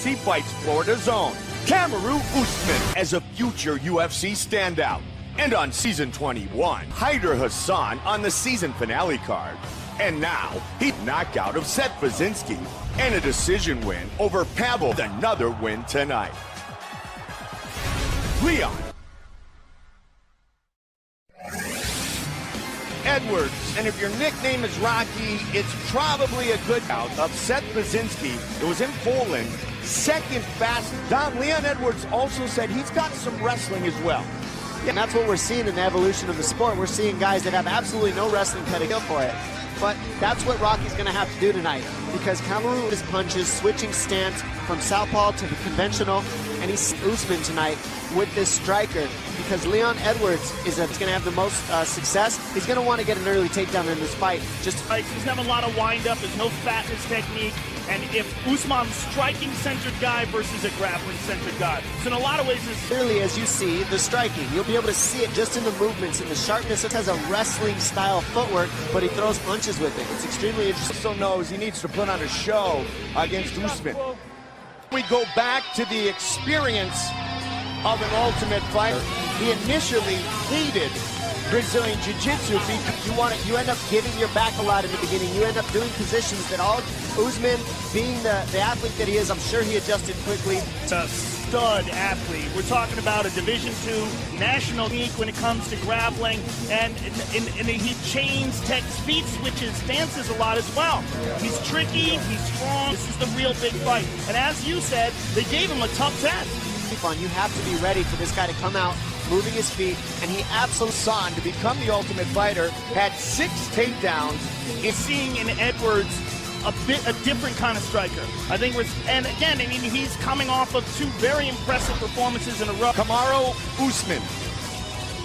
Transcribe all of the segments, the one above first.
UFC Fights Florida's own Kamaru Usman as a future UFC standout. And on Season 21, Hyder Hassan on the season finale card. And now, he knockout of Seth Baczynski and a decision win over Pavel. Another win tonight. Leon Edwards, and if your nickname is Rocky, it's probably a good bout of Seth Baczynski. It was in Poland, second fastest. Leon Edwards also said he's got some wrestling as well. And that's what we're seeing in the evolution of the sport. We're seeing guys that have absolutely no wrestling pedigree for it. But that's what Rocky's going to have to do tonight, because Kamaru is punches, switching stance from southpaw to the conventional, and he's Usman tonight with this striker, because Leon Edwards is going to have the most success. He's going to want to get an early takedown in this fight. He's having a lot of wind-up. There's no fatness technique. And if Usman's striking-centered guy versus a grappling-centered guy. So in a lot of ways, it's clearly, as you see, the striking. You'll be able to see it just in the movements and the sharpness. It has a wrestling-style footwork, but he throws punches with it. It's extremely interesting. Also knows he needs to put on a show against Usman. We go back to the experience of an Ultimate Fighter. He initially hated Brazilian Jiu-Jitsu because you end up giving your back a lot in the beginning. You end up doing positions that all Usman, being the athlete that he is, I'm sure he adjusted quickly. It's a stud athlete. We're talking about a Division II national league when it comes to grappling, and he chains, tech, speed switches, dances a lot as well. He's tricky, he's strong. This is the real big fight. And as you said, they gave him a tough test. You have to be ready for this guy to come out moving his feet, and he absolutely son to become the Ultimate Fighter had 6 takedowns. It's seeing in Edwards a different kind of striker. I think and again, I mean, he's coming off of 2 very impressive performances in a row. Kamaru Usman,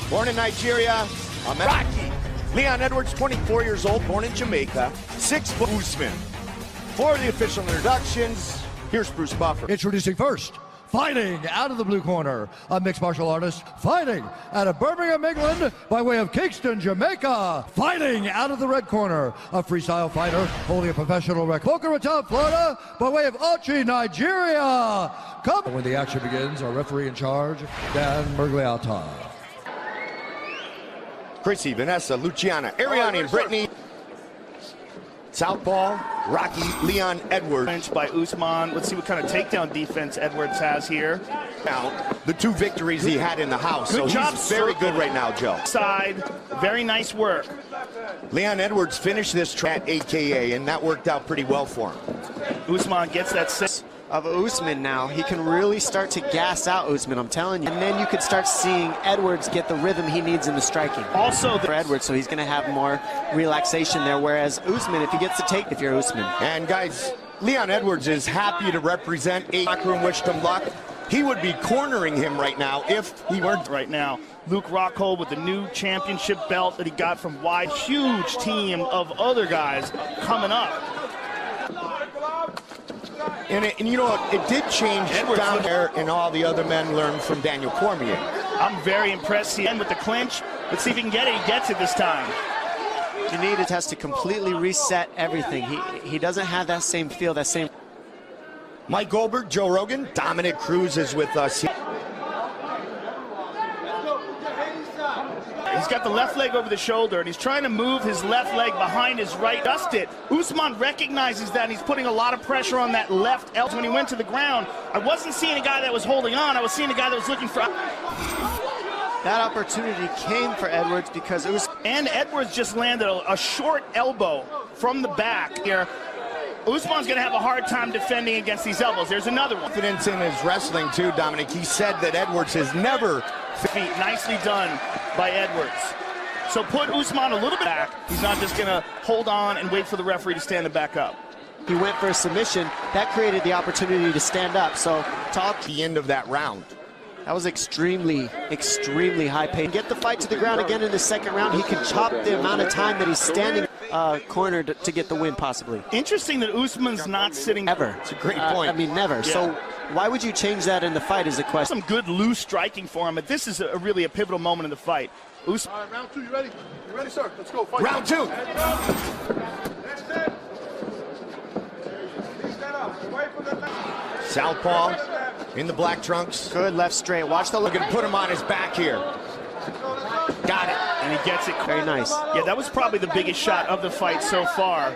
born in Nigeria, Rocky. Leon Edwards, 24 years old, born in Jamaica, 6 foot Usman. For the official introductions, here's Bruce Buffer. Introducing first, fighting out of the blue corner, a mixed martial artist, fighting out of Birmingham, England, by way of Kingston, Jamaica. Fighting out of the red corner, a freestyle fighter, holding a professional record, Boca Raton, Florida, by way of Ochi, Nigeria. When the action begins, our referee in charge, Dan Mergliata. Chrissy, Vanessa, Luciana, Ariane, and Brittany. Southpaw, Rocky, Leon Edwards. By Usman. Let's see what kind of takedown defense Edwards has here. Now, the 2 victories he had in the house. Good job, he's very good right now, Joe. Side, very nice work. Leon Edwards finished this at AKA, and that worked out pretty well for him. Usman gets that 6. Of Usman now, he can really start to gas out Usman, I'm telling you. And then you could start seeing Edwards get the rhythm he needs in the striking. Also for Edwards, so he's going to have more relaxation there, whereas Usman, if he gets to take, if you're Usman. And guys, Leon Edwards is happy to represent a locker room, wished him luck. He would be cornering him right now if he weren't. Right now, Luke Rockhold with the new championship belt that he got from Wide. Huge team of other guys coming up. And you know what, it did change down there, and all the other men learned from Daniel Cormier. I'm very impressed here with the clinch. Let's see if he can get it. He gets it this time. Janita has to completely reset everything. He doesn't have that same feel, that same. Mike Goldberg, Joe Rogan, Dominic Cruz is with us. He's got the left leg over the shoulder, and he's trying to move his left leg behind his right. Dust it. Usman recognizes that, and he's putting a lot of pressure on that left elbow. When he went to the ground, I wasn't seeing a guy that was holding on. I was seeing a guy that was looking for. That opportunity came for Edwards because it was. And Edwards just landed a short elbow from the back here. Usman's going to have a hard time defending against these elbows. There's another one. Confidence in his wrestling, too, Dominic. He said that Edwards has never. Feet nicely done by Edwards. So put Usman a little bit back. He's not just going to hold on and wait for the referee to stand him back up. He went for a submission. That created the opportunity to stand up. So top the end of that round. That was extremely high pace. Get the fight to the ground again in the second round. He can chop the amount of time that he's standing cornered to get the win, possibly. Interesting that Usman's not sitting. Ever. It's a great point. I mean, never. Yeah. So why would you change that in the fight is the question. Some good loose striking for him, but this is really a pivotal moment in the fight. Usman. All right, round 2, you ready? You ready, sir? Let's go. Fight. Round 2. That's it. Southpaw in the black trunks. Good left straight. Watch the look. Look and put him on his back here. Got it. And he gets it. Very nice. Yeah, that was probably the biggest shot of the fight so far.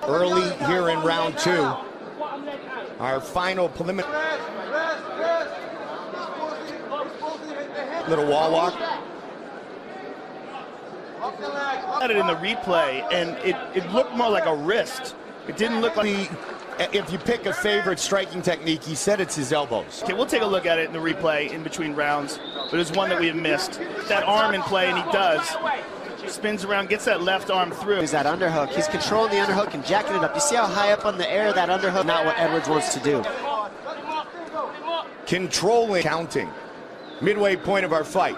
Early here in round 2. Our final preliminary. Little wall walk. At it in the replay, and it looked more like a wrist. It didn't look like. If you pick a favorite striking technique, he said it's his elbows. Okay, we'll take a look at it in the replay in between rounds, but it's one that we have missed. That arm in play, and he does. Spins around, gets that left arm through. He's that underhook. He's controlling the underhook and jacking it up. You see how high up on the air that underhook? Not what Edwards wants to do. Controlling, counting. Midway point of our fight.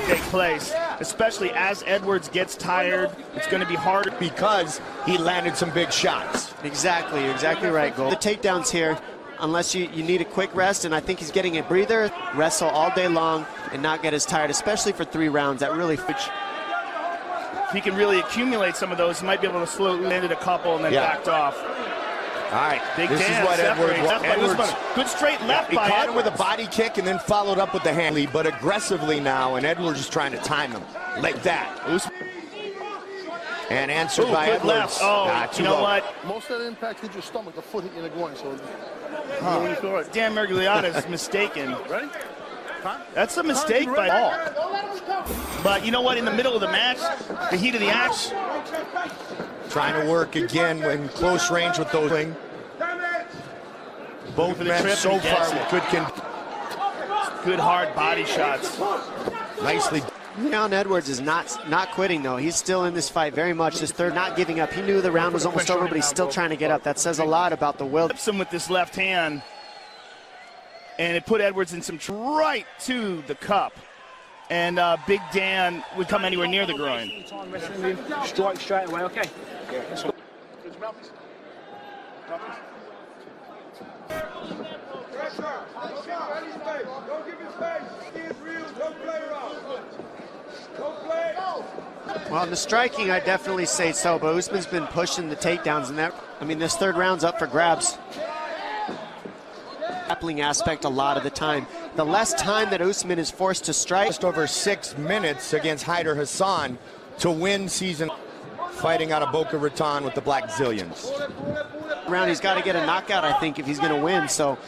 Take place, especially as Edwards gets tired. It's going to be harder because he landed some big shots. Exactly, you're exactly right, Gold. The takedowns here, unless you need a quick rest, and I think he's getting a breather, wrestle all day long and not get as tired, especially for 3 rounds. That really... If he can really accumulate some of those, he might be able to slow landed a couple and then backed off. All right, big this Dan is what Edwards good straight left he by caught Edwards. him with a body kick and then followed up with the hand, but aggressively now, and Edwards is trying to time him like that. And answered by good Edwards. left. Oh, you know what? Most of that impact hit your stomach, the foot hit you in the groin. So, Dan Mergliotta is mistaken. Ready? That's a mistake by all. But you know what? In the middle of the match, the heat of the action. Trying to work again in close range with those things. Both men so far with good hard body shots. Nicely. Leon Edwards is not quitting, though. He's still in this fight very much. This third, not giving up. He knew the round was almost over, but he's still trying to get up. That says a lot about the will. Him with this left hand, and it put Edwards in some right to the cup. And Big Dan would come anywhere near the groin. Strike straight away, okay. Well, in the striking, I definitely say so, but Usman's been pushing the takedowns, and that, I mean, this third round's up for grabs. Grappling aspect a lot of the time. The less time that Usman is forced to strike. Just over 6 minutes against Haider Hassan to win season. Fighting out of Boca Raton with the Black Zillions. Round, he's got to get a knockout, I think, if he's going to win. So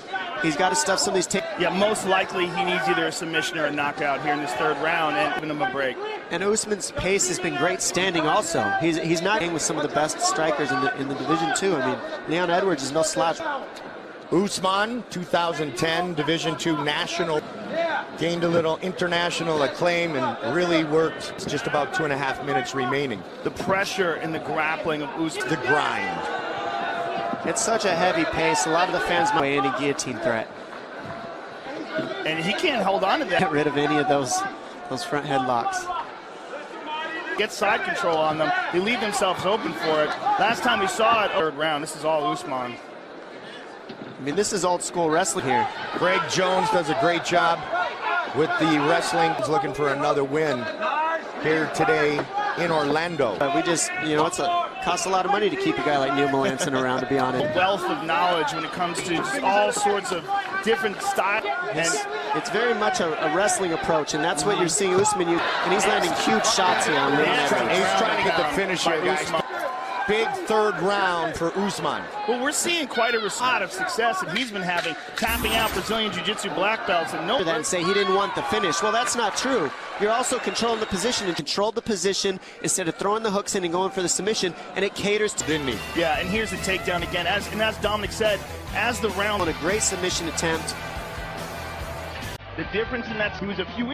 he's got to stuff some of these Yeah, most likely he needs either a submission or a knockout here in this third round and giving him a break. And Usman's pace has been great standing also. He's not with some of the best strikers in the Division II. I mean, Leon Edwards is no slouch. Usman, 2010 Division II National, gained a little international acclaim and really worked. It's just about 2.5 minutes remaining. The pressure and the grappling of Usman. The grind. It's such a heavy pace. A lot of the fans might any guillotine threat. And he can't hold on to that. Get rid of any of those front headlocks. Get side control on them. They leave themselves open for it. Last time we saw it, third round. This is all Usman. I mean, this is old school wrestling here. Greg Jones does a great job with the wrestling. He's looking for another win here today in Orlando. We just, you know, it costs a lot of money to keep a guy like Neil Melanson around, to be honest. A wealth of knowledge when it comes to just all sorts of different styles. It's very much a wrestling approach, and that's what you're seeing Usman, and he's landing huge shots here on Leon Edwards. He's trying to get the finish here, guys. Big third round for Usman. Well, we're seeing quite a lot of success that he's been having, tapping out Brazilian Jiu-Jitsu black belts, and no. Then say he didn't want the finish. Well, that's not true. You're also controlling the position, and controlled the position instead of throwing the hooks in and going for the submission, and it caters to. Didn't he? Yeah, and here's the takedown again. As Dominic said, as the round. On a great submission attempt. The difference in that, he was a few